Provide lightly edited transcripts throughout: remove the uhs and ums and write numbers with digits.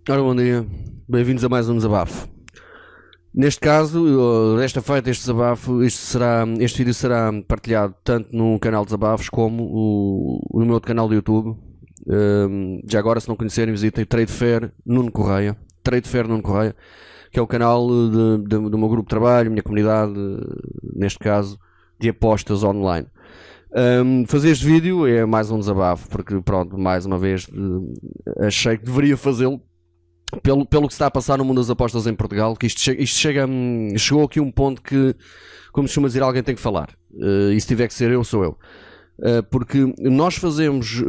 Ora, bom dia, bem-vindos a mais um desabafo. Neste caso, desta feita, este desabafo, este vídeo será partilhado tanto no canal Desabafos como no meu outro canal do YouTube. Já agora, se não conhecerem, visitem Trade Fair Nuno Correia, que é o canal do meu grupo de trabalho, minha comunidade, neste caso, de apostas online. Fazer este vídeo é mais um desabafo, porque pronto, mais uma vez achei que deveria fazê-lo pelo que se está a passar no mundo das apostas em Portugal, que isto chegou aqui a um ponto que, como se costuma dizer, alguém tem que falar. E se tiver que ser eu, sou eu. Porque nós fazemos,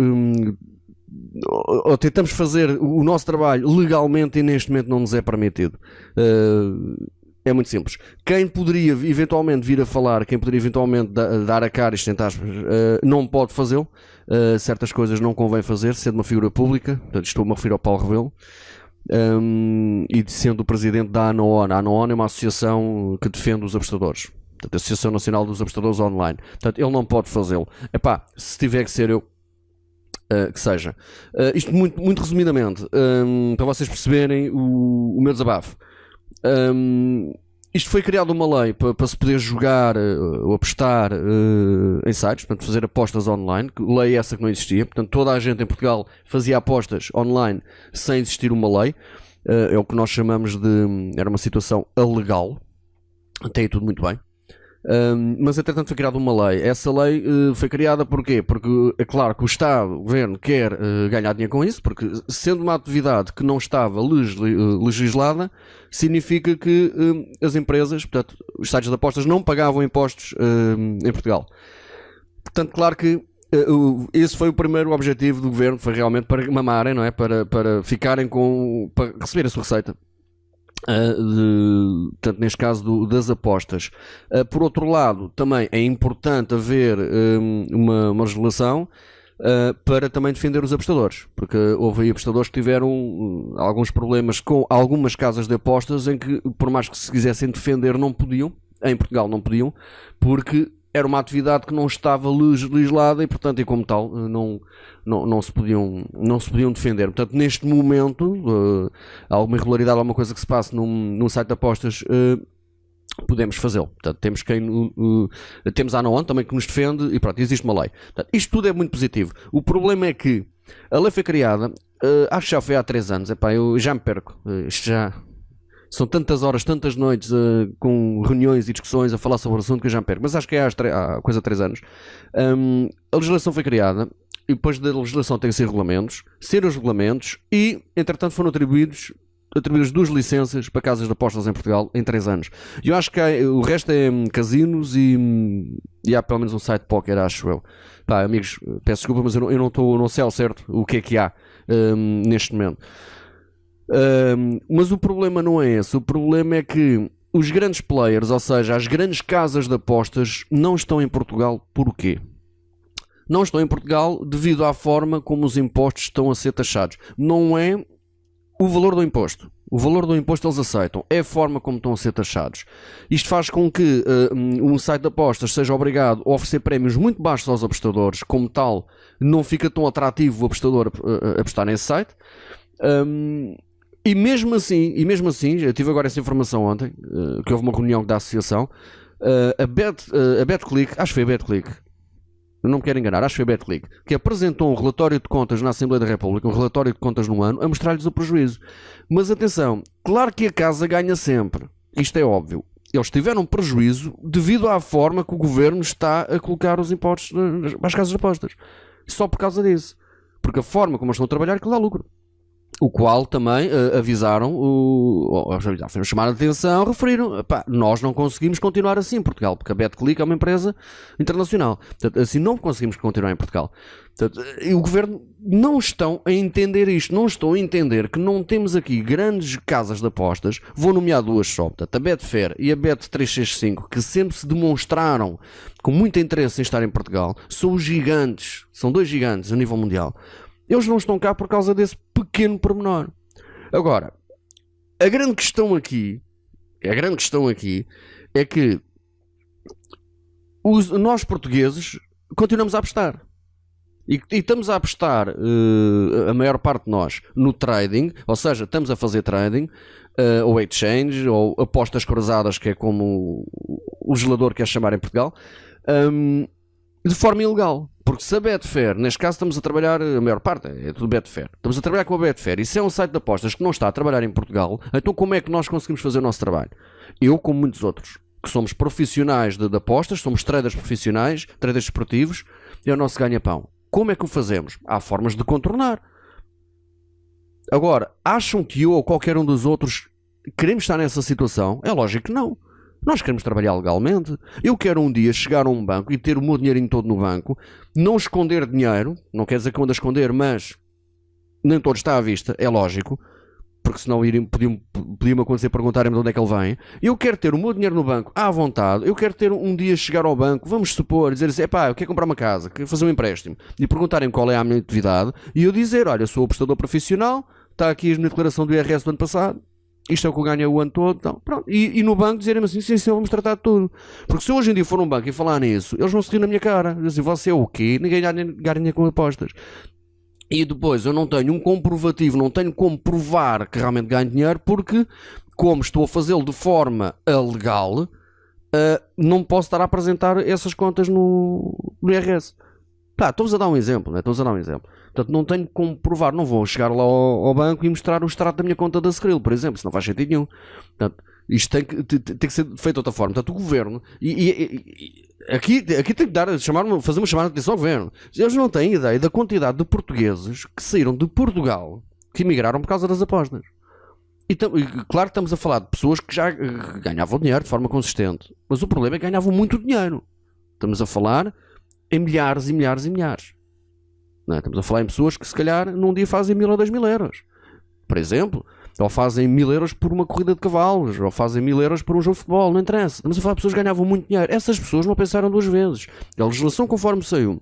ou tentamos fazer o nosso trabalho legalmente e neste momento não nos é permitido. É muito simples. Quem poderia eventualmente vir a falar, quem poderia eventualmente dar a cara, isto entre aspas, não pode fazê-lo. Certas coisas não convém fazer, sendo uma figura pública. Portanto, estou-me a referir ao Paulo Rebelo. E sendo o presidente da ANOON. A ANOON é uma associação que defende os apostadores, portanto, a Associação Nacional dos Apostadores Online. Portanto, ele não pode fazê-lo. Epá, se tiver que ser eu, que seja. Isto muito resumidamente, para vocês perceberem o meu desabafo. Isto foi criado uma lei para se poder jogar ou apostar em sites, portanto fazer apostas online. Lei essa que não existia, portanto toda a gente em Portugal fazia apostas online sem existir uma lei. É o que nós chamamos de... era uma situação alegal. Até aí tudo muito bem. Mas entretanto foi criada uma lei. Essa lei foi criada porquê? Porque é claro que o Estado, o Governo, quer ganhar dinheiro com isso, porque sendo uma atividade que não estava legislada, significa que as empresas, portanto, os sites de apostas não pagavam impostos em Portugal. Portanto, claro que esse foi o primeiro objetivo do Governo, foi realmente para mamarem, não é? Para ficarem para receber a sua receita. Portanto, neste caso das apostas. Por outro lado, também é importante haver uma legislação para também defender os apostadores, porque houve aí apostadores que tiveram alguns problemas com algumas casas de apostas em que, por mais que se quisessem defender, não podiam. Em Portugal não podiam, porque era uma atividade que não estava legislada e, portanto, e como tal, não se podiam defender. Portanto, neste momento, alguma irregularidade, alguma coisa que se passe num site de apostas, podemos fazê-lo. Portanto, temos a ANOON também que nos defende e pronto, existe uma lei. Portanto, isto tudo é muito positivo. O problema é que a lei foi criada, acho que já foi há 3 anos. Epá, eu já me perco. Isto já... São tantas horas, tantas noites com reuniões e discussões a falar sobre o assunto que eu já me perco. Mas acho que é há coisa de 3 anos. A legislação foi criada e depois da legislação tem que ser regulamentos. Ser os regulamentos e, entretanto, foram atribuídas 2 licenças para casas de apostas em Portugal em 3 anos. E eu acho que o resto é casinos e há pelo menos um site de póquer, acho eu. Pá, amigos, peço desculpa, mas eu não sei ao certo o que é que há neste momento. Mas o problema não é esse. O problema é que os grandes players, ou seja, as grandes casas de apostas, não estão em Portugal. Porquê? Não estão em Portugal devido à forma como os impostos estão a ser taxados. Não é o valor do imposto. O valor do imposto eles aceitam. É a forma como estão a ser taxados. Isto faz com que um site de apostas seja obrigado a oferecer prémios muito baixos aos apostadores. Como tal, não fica tão atrativo o apostador a apostar nesse site. E mesmo assim, eu tive agora essa informação ontem, que houve uma reunião da associação, a BetClick, acho que foi a BetClick, não me quero enganar, acho que foi a BetClick, que apresentou um relatório de contas na Assembleia da República, um relatório de contas no ano, a mostrar-lhes o prejuízo. Mas atenção, claro que a casa ganha sempre, isto é óbvio. Eles tiveram prejuízo devido à forma que o Governo está a colocar os impostos às casas de apostas. Só por causa disso. Porque a forma como eles estão a trabalhar é que dá lucro. O qual também avisaram, foi chamar a atenção, referiram, pá, nós não conseguimos continuar assim em Portugal, porque a BetClick é uma empresa internacional. Portanto, assim não conseguimos continuar em Portugal. Portanto, e o Governo não estão a entender isto, não estão a entender que não temos aqui grandes casas de apostas, vou nomear 2 só, portanto, a Betfair e a Bet365, que sempre se demonstraram com muito interesse em estar em Portugal, são gigantes, são 2 gigantes a nível mundial. Eles não estão cá por causa desse pequeno pormenor. Agora, a grande questão aqui é que nós portugueses continuamos a apostar. E estamos a apostar, a maior parte de nós, no trading, ou seja, estamos a fazer trading, ou exchange, ou apostas cruzadas, que é como o gelador quer chamar em Portugal, de forma ilegal. Porque se a Betfair, neste caso estamos a trabalhar, a maior parte é tudo Betfair, estamos a trabalhar com a Betfair, e se é um site de apostas que não está a trabalhar em Portugal, então como é que nós conseguimos fazer o nosso trabalho? Eu, como muitos outros, que somos profissionais de apostas, somos traders profissionais, traders esportivos, é o nosso ganha-pão. Como é que o fazemos? Há formas de contornar. Agora, acham que eu ou qualquer um dos outros queremos estar nessa situação? É lógico que não. Nós queremos trabalhar legalmente. Eu quero um dia chegar a um banco e ter o meu dinheirinho todo no banco, não esconder dinheiro, não quer dizer que eu ando a esconder, mas nem todo está à vista, é lógico, porque senão podia-me acontecer perguntarem-me de onde é que ele vem. Eu quero ter o meu dinheiro no banco à vontade. Eu quero ter um dia chegar ao banco, vamos supor, dizer assim, eu quero comprar uma casa, quero fazer um empréstimo, e perguntarem qual é a minha atividade, e eu dizer, olha, sou apostador profissional, está aqui a minha declaração do IRS do ano passado, isto é o que eu ganho o ano todo, então, pronto. E no banco dizerem assim, sim, vamos tratar de tudo. Porque se eu hoje em dia for um banco e falar nisso, eles vão se rir na minha cara. Dizem assim, você é o quê? Ninguém ganha com apostas. E depois eu não tenho um comprovativo, não tenho como provar que realmente ganho dinheiro, porque como estou a fazê-lo de forma alegal, não posso estar a apresentar essas contas no IRS. Estou-vos a dar um exemplo, né? Estou-vos a dar um exemplo. Portanto, não tenho como provar, não vou chegar lá ao banco e mostrar o extrato da minha conta da Skrill, por exemplo, se não faz sentido nenhum. Portanto, isto tem que ser feito de outra forma. Portanto, o governo, aqui tem que fazer uma chamada de atenção ao governo. Eles não têm ideia da quantidade de portugueses que saíram de Portugal, que emigraram por causa das apostas. E claro que estamos a falar de pessoas que já ganhavam dinheiro de forma consistente, mas o problema é que ganhavam muito dinheiro. Estamos a falar em milhares e milhares e milhares. Não, estamos a falar em pessoas que se calhar num dia fazem 1.000 ou 2.000 euros, por exemplo, ou fazem 1.000 euros por uma corrida de cavalos, ou fazem 1.000 euros por um jogo de futebol, não interessa. Estamos a falar de pessoas que ganhavam muito dinheiro. Essas pessoas não pensaram duas vezes. A legislação conforme saiu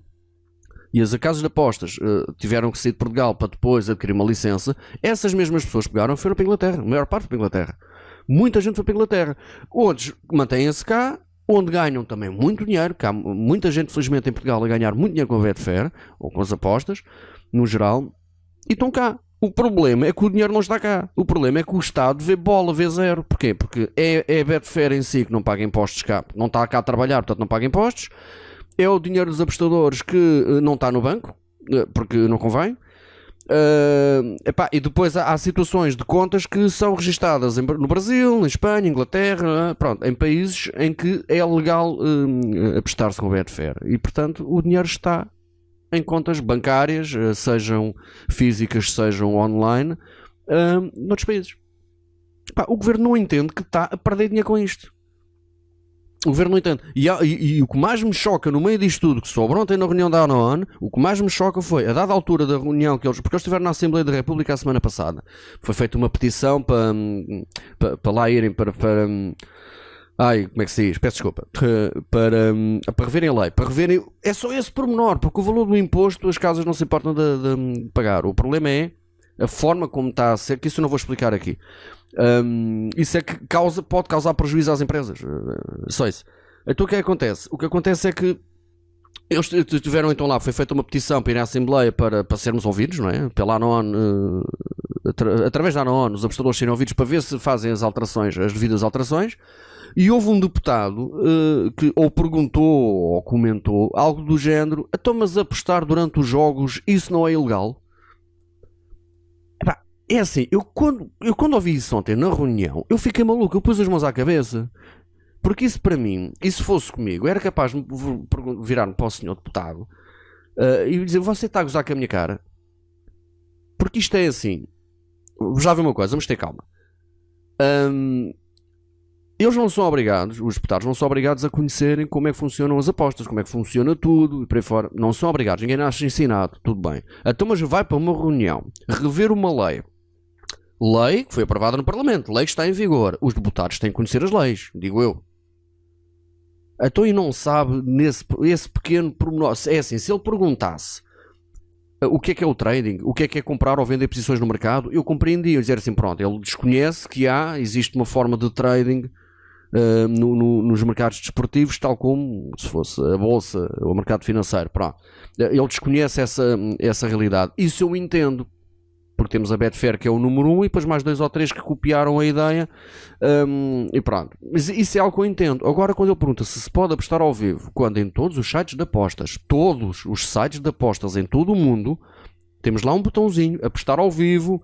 e as casas de apostas tiveram que sair de Portugal para depois adquirir uma licença, essas mesmas pessoas pegaram e foram para a Inglaterra. A maior parte foi para a Inglaterra. Muita gente foi para a Inglaterra. Outros mantêm-se cá, onde ganham também muito dinheiro, que há muita gente, felizmente, em Portugal a ganhar muito dinheiro com a Betfair, ou com as apostas, no geral, e estão cá. O problema é que o dinheiro não está cá. O problema é que o Estado vê bola, vê zero. Porquê? Porque é a Betfair em si que não paga impostos cá, não está cá a trabalhar, portanto não paga impostos. É o dinheiro dos apostadores que não está no banco, porque não convém. E depois há situações de contas que são registadas no Brasil, na Espanha, Inglaterra, pronto, em países em que é legal apostar-se com o Betfair, e portanto o dinheiro está em contas bancárias, sejam físicas, sejam online, noutros países. O governo não entende que está a perder dinheiro com isto. O governo não entende. E o que mais me choca no meio disto tudo, que soube ontem na reunião da ONU, o que mais me choca foi, a dada altura da reunião, porque eles estiveram na Assembleia da República a semana passada, foi feita uma petição para lá irem para como é que se diz? Peço desculpa. Para reverem a lei. Para reverem, é só esse pormenor, porque o valor do imposto as casas não se importam de pagar. O problema é a forma como está a ser, que isso eu não vou explicar aqui. Isso é que pode causar prejuízo às empresas. Só isso. Então o que acontece? O que acontece é que eles tiveram então lá, foi feita uma petição para ir à Assembleia para sermos ouvidos, não é? Pela ONU, através da ONU, os apostadores serem ouvidos para ver se fazem as devidas alterações. E houve um deputado que ou perguntou ou comentou algo do género: então, mas apostar durante os jogos, isso não é ilegal? É assim, eu quando ouvi isso ontem na reunião, eu fiquei maluco, eu pus as mãos à cabeça. Porque isso para mim, e se fosse comigo, era capaz de virar-me para o senhor deputado e dizer: você está a gozar com a minha cara? Porque isto é assim, já vi uma coisa, vamos ter calma. Eles não são obrigados, os deputados não são obrigados a conhecerem como é que funcionam as apostas, como é que funciona tudo e por aí fora. Não são obrigados, ninguém nasce ensinado, tudo bem. Então, mas vai para uma reunião, rever uma lei que foi aprovada no Parlamento, lei que está em vigor. Os deputados têm que conhecer as leis, digo eu. Então, e não sabe esse pequeno pormenor. É assim, se ele perguntasse o que é o trading, o que é comprar ou vender posições no mercado, eu compreendia, dizer assim, pronto, ele desconhece que existe uma forma de trading nos mercados desportivos, tal como se fosse a bolsa ou o mercado financeiro. Pronto. Ele desconhece essa realidade. Isso eu entendo, porque temos a Betfair, que é o número 1, e depois mais 2 ou 3 que copiaram a ideia, e pronto. Mas isso é algo que eu entendo. Agora, quando ele pergunta se pode apostar ao vivo, quando em todos os sites de apostas, todos os sites de apostas em todo o mundo, temos lá um botãozinho, apostar ao vivo,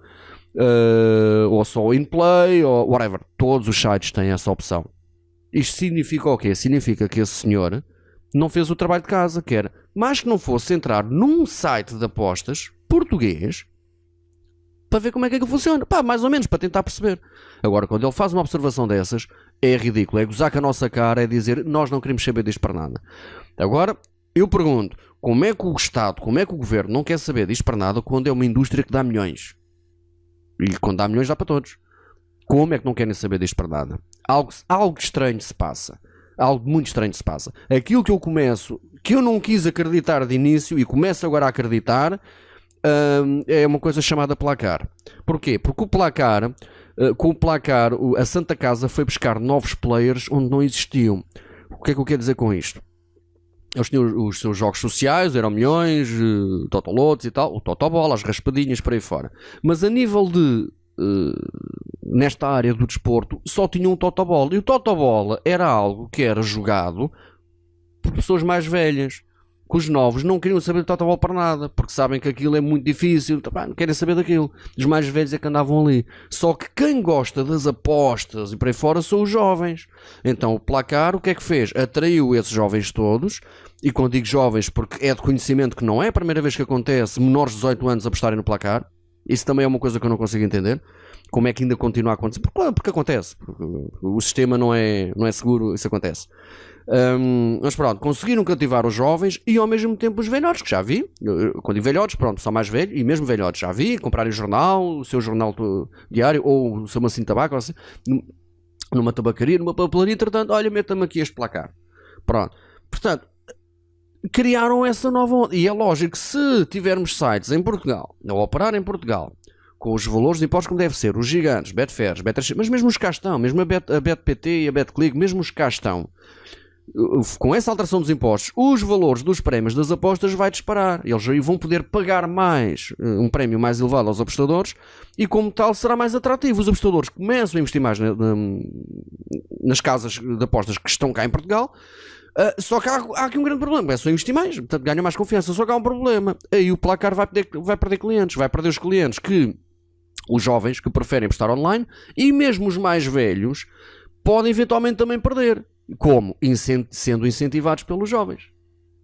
ou só in play, ou whatever, todos os sites têm essa opção. Isto significa o quê? Significa que esse senhor não fez o trabalho de casa, que era, mas que não fosse entrar num site de apostas português para ver como é que funciona. Pá, mais ou menos, para tentar perceber. Agora, quando ele faz uma observação dessas, é ridículo. É gozar com a nossa cara, é dizer, nós não queremos saber disto para nada. Agora, eu pergunto, como é que o Estado, como é que o Governo não quer saber disto para nada quando é uma indústria que dá milhões? E quando dá milhões dá para todos. Como é que não querem saber disto para nada? Algo estranho se passa. Algo muito estranho se passa. Aquilo que eu não quis acreditar de início e começo agora a acreditar, é uma coisa chamada placar. Porquê? Porque com o placar, a Santa Casa foi buscar novos players onde não existiam. O que é que eu quero dizer com isto? Eles tinham os seus jogos sociais, eram milhões, totolotes e tal, o totobola, as raspadinhas, por aí fora. Mas a nível de nesta área do desporto, só tinham um totobola. E o totobola era algo que era jogado por pessoas mais velhas, que os novos não queriam saber de totobola para nada, porque sabem que aquilo é muito difícil, não querem saber daquilo. Os mais velhos é que andavam ali. Só que quem gosta das apostas e por aí fora são os jovens. Então o placar, o que é que fez? Atraiu esses jovens todos, e quando digo jovens, porque é de conhecimento que não é a primeira vez que acontece menores de 18 anos apostarem no placar. Isso também é uma coisa que eu não consigo entender. Como é que ainda continua a acontecer? Porque acontece. Porque o sistema não é seguro, isso acontece. Mas pronto, conseguiram cativar os jovens e ao mesmo tempo os velhotes, que já vi. Quando digo velhotes, pronto, são mais velhos, e mesmo velhotes já vi, comprarem o jornal, o seu jornal diário, ou o seu macinho de tabaco, assim, numa tabacaria, numa papelaria, entretanto, olha, meta-me aqui este placar. Pronto. Portanto, criaram essa nova onda. E é lógico que se tivermos sites em Portugal, ou operar em Portugal, com os valores de impostos como deve ser, os gigantes, Betfair, mas mesmo os cá estão, mesmo a BetPT e a BetClick, mesmo os cá estão, com essa alteração dos impostos, os valores dos prémios das apostas vai disparar. Eles aí vão poder pagar mais, um prémio mais elevado aos apostadores, e como tal será mais atrativo. Os apostadores começam a investir mais nas casas de apostas que estão cá em Portugal. Só que há aqui um grande problema, é só investir mais, portanto ganha mais confiança. Só que há um problema, aí o placar vai perder clientes, vai perder os clientes que os jovens que preferem apostar online, e mesmo os mais velhos podem eventualmente também perder. Como? Sendo incentivados pelos jovens.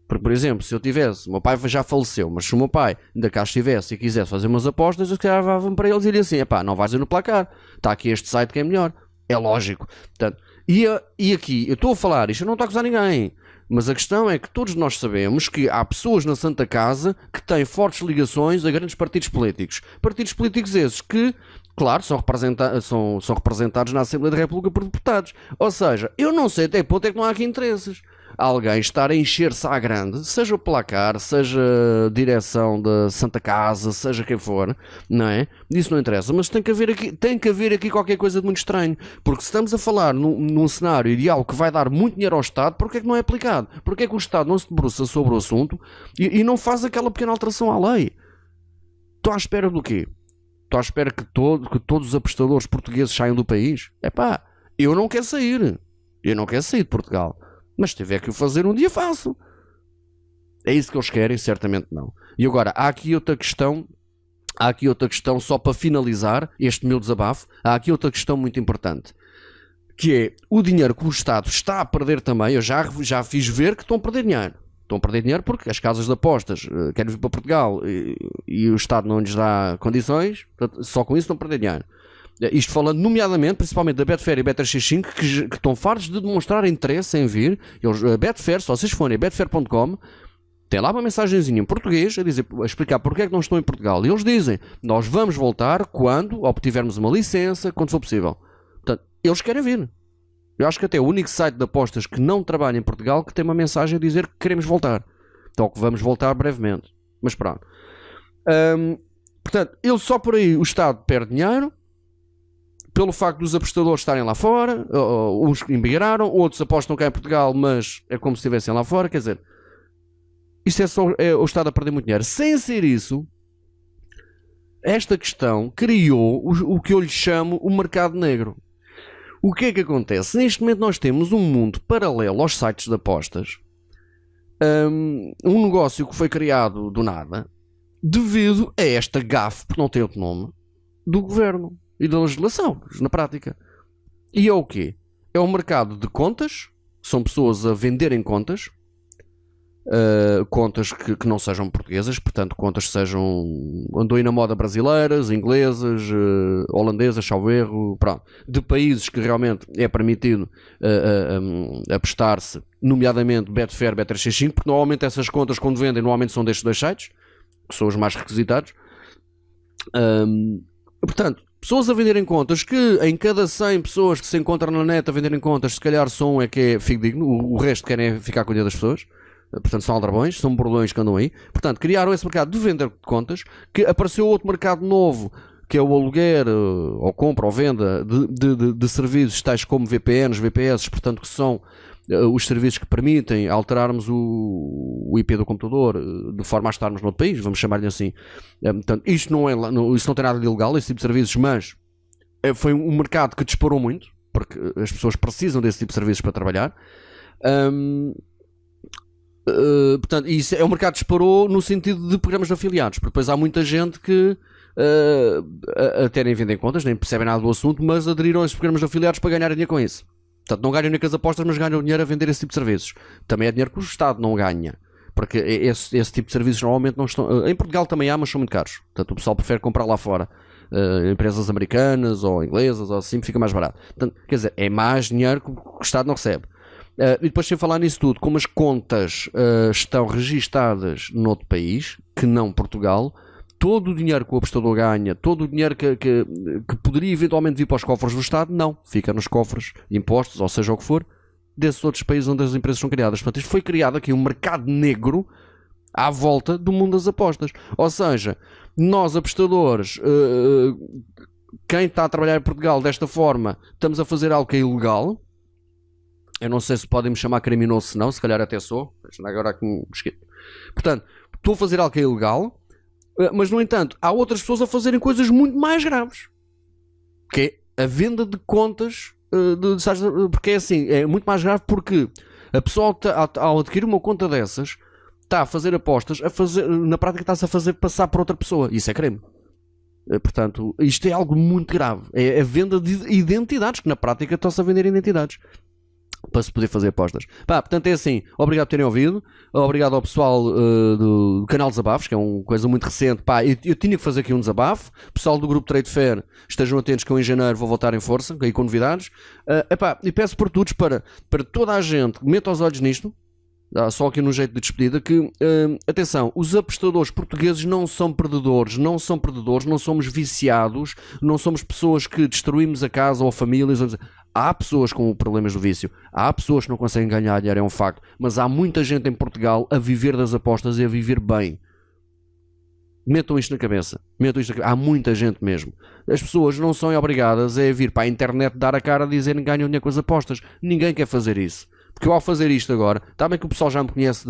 Porque, por exemplo, se eu tivesse, o meu pai já faleceu, mas se o meu pai ainda cá estivesse e quisesse fazer umas apostas, eu se calhar dava para eles e diria assim, não vais ir no placar, está aqui este site que é melhor. É lógico. Portanto, e aqui, eu estou a falar isto, eu não estou a acusar ninguém, mas a questão é que todos nós sabemos que há pessoas na Santa Casa que têm fortes ligações a grandes partidos políticos. Partidos políticos esses que, claro, são representados na Assembleia da República por deputados. Ou seja, eu não sei até que ponto é que não há aqui interesses. Alguém estar a encher-se à grande, seja o placar, seja a direção da Santa Casa, seja quem for, não é? Isso não interessa, mas tem que haver aqui qualquer coisa de muito estranho, porque se estamos a falar num cenário ideal que vai dar muito dinheiro ao Estado, porque é que não é aplicado? Porque é que o Estado não se debruça sobre o assunto e não faz aquela pequena alteração à lei? Estou à espera do quê? Estou à espera que todos os apostadores portugueses saiam do país? Eu não quero sair. Eu não quero sair de Portugal. Mas se tiver que o fazer um dia, faço. É isso que eles querem? Certamente não. E agora, há aqui outra questão só para finalizar este meu desabafo. Há aqui outra questão muito importante, que é o dinheiro que o Estado está a perder também. Eu já fiz ver que estão a perder dinheiro. Estão a perder dinheiro porque as casas de apostas querem vir para Portugal e o Estado não lhes dá condições. Portanto, só com isso estão a perder dinheiro. Isto falando nomeadamente, principalmente da Betfair e Bet365, que estão fartos de demonstrar interesse em vir. A Betfair, se vocês forem a betfair.com, tem lá uma mensagenzinha em português a explicar porque é que não estão em Portugal. E eles dizem, nós vamos voltar quando obtivermos uma licença, quando for possível. Portanto, eles querem vir. Eu acho que até o único site de apostas que não trabalha em Portugal que tem uma mensagem a dizer que queremos voltar. Então que vamos voltar brevemente. Mas pronto. Portanto, só por aí o Estado perde dinheiro. pelo facto dos apostadores estarem lá fora, uns emigraram, outros apostam cá em Portugal, mas é como se estivessem lá fora, quer dizer, isto é só o Estado a perder muito dinheiro. Sem ser isso, esta questão criou o que eu lhe chamo o mercado negro. O que é que acontece? Neste momento nós temos um mundo paralelo aos sites de apostas, um negócio que foi criado do nada, devido a esta gafe, porque não tem outro nome, do governo e da legislação, na prática. E é o quê? É um mercado de contas, são pessoas a venderem contas, contas que não sejam portuguesas, portanto contas que sejam, andou aí na moda, brasileiras, inglesas, holandesas, salvo erro, pronto, de países que realmente é permitido apostar-se, nomeadamente Betfair, Bet365, porque normalmente essas contas quando vendem normalmente são destes dois sites, que são os mais requisitados. Portanto, pessoas a venderem contas que em cada 100 pessoas que se encontram na net a venderem contas, se calhar só um é que é fidedigno, o resto querem ficar com o dinheiro das pessoas. Portanto, são aldrabões, são bordões que andam aí. Portanto, criaram esse mercado de venda de contas, que apareceu outro mercado novo, que é o aluguer, ou compra, ou venda de serviços tais como VPNs, VPS, portanto, que são os serviços que permitem alterarmos o IP do computador de forma a estarmos noutro país, vamos chamar-lhe assim. Portanto, isto não tem nada de ilegal, esse tipo de serviços, mas foi um mercado que disparou muito, porque as pessoas precisam desse tipo de serviços para trabalhar. Portanto, isso é um mercado que disparou no sentido de programas de afiliados, porque depois há muita gente que até nem vendem contas, nem percebem nada do assunto, mas aderiram a esses programas de afiliados para ganhar dinheiro com isso. Portanto, não ganham dinheiro com as apostas, mas ganham dinheiro a vender esse tipo de serviços. Também é dinheiro que o Estado não ganha, porque esse tipo de serviços normalmente não estão. Em Portugal também há, mas são muito caros. Portanto, o pessoal prefere comprar lá fora. Empresas americanas ou inglesas ou assim, fica mais barato. Portanto, quer dizer, é mais dinheiro que o Estado não recebe. E depois, sem falar nisso tudo, como as contas estão registadas noutro país, que não Portugal, todo o dinheiro que o apostador ganha, todo o dinheiro que poderia eventualmente vir para os cofres do Estado, não. Fica nos cofres, impostos, ou seja o que for, desses outros países onde as empresas são criadas. Portanto, isto foi criado aqui um mercado negro à volta do mundo das apostas. Ou seja, nós apostadores, quem está a trabalhar em Portugal desta forma, estamos a fazer algo que é ilegal. Eu não sei se podem me chamar criminoso, se não, se calhar até sou. Agora aqui me esqueço. Portanto, estou a fazer algo que é ilegal, mas no entanto, há outras pessoas a fazerem coisas muito mais graves, que é a venda de contas, porque é assim, é muito mais grave porque a pessoa ao adquirir uma conta dessas está a fazer apostas, na prática está-se a fazer passar por outra pessoa. Isso é crime. Portanto, isto é algo muito grave. É a venda de identidades, que na prática estão-se a vender identidades para se poder fazer apostas. Portanto é assim, obrigado por terem ouvido, obrigado ao pessoal do canal Desabafos, que é uma coisa muito recente. Eu tinha que fazer aqui um desabafo. Pessoal do grupo Trade Fair, estejam atentos que eu em janeiro vou voltar em força, aí com novidades. E peço por todos para toda a gente, meta os olhos nisto, só aqui no jeito de despedida, que atenção, os apostadores portugueses não são perdedores, não somos viciados, não somos pessoas que destruímos a casa ou a família. Há pessoas com problemas do vício, há pessoas que não conseguem ganhar dinheiro, é um facto, mas há muita gente em Portugal a viver das apostas e a viver bem. Metam isto na cabeça. Há muita gente mesmo. As pessoas não são obrigadas a vir para a internet dar a cara a dizerem que ganham dinheiro com as apostas. Ninguém quer fazer isso. Porque eu, ao fazer isto agora, está bem que o pessoal já me conhece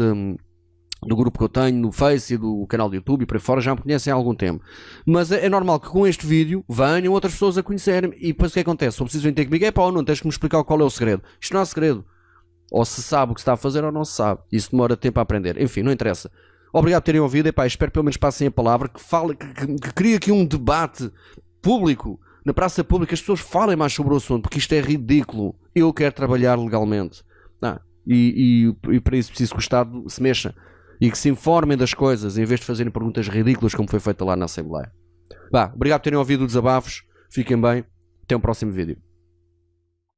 do grupo que eu tenho no Face e do canal do YouTube e por aí fora, já me conhecem há algum tempo, mas é normal que com este vídeo venham outras pessoas a conhecerem, e depois o que acontece? Só precisam ter comigo, ou não, tens que me explicar qual é o segredo. Isto não é segredo, ou se sabe o que se está a fazer ou não se sabe, isso demora tempo a aprender, enfim, não interessa. Obrigado por terem ouvido, espero que pelo menos passem a palavra, que crie aqui um debate público, na praça pública, as pessoas falem mais sobre o assunto, porque isto é ridículo. Eu quero trabalhar legalmente, e para isso preciso que o Estado se mexa e que se informem das coisas em vez de fazerem perguntas ridículas como foi feita lá na Assembleia. Obrigado por terem ouvido os desabafos, fiquem bem, até um próximo vídeo.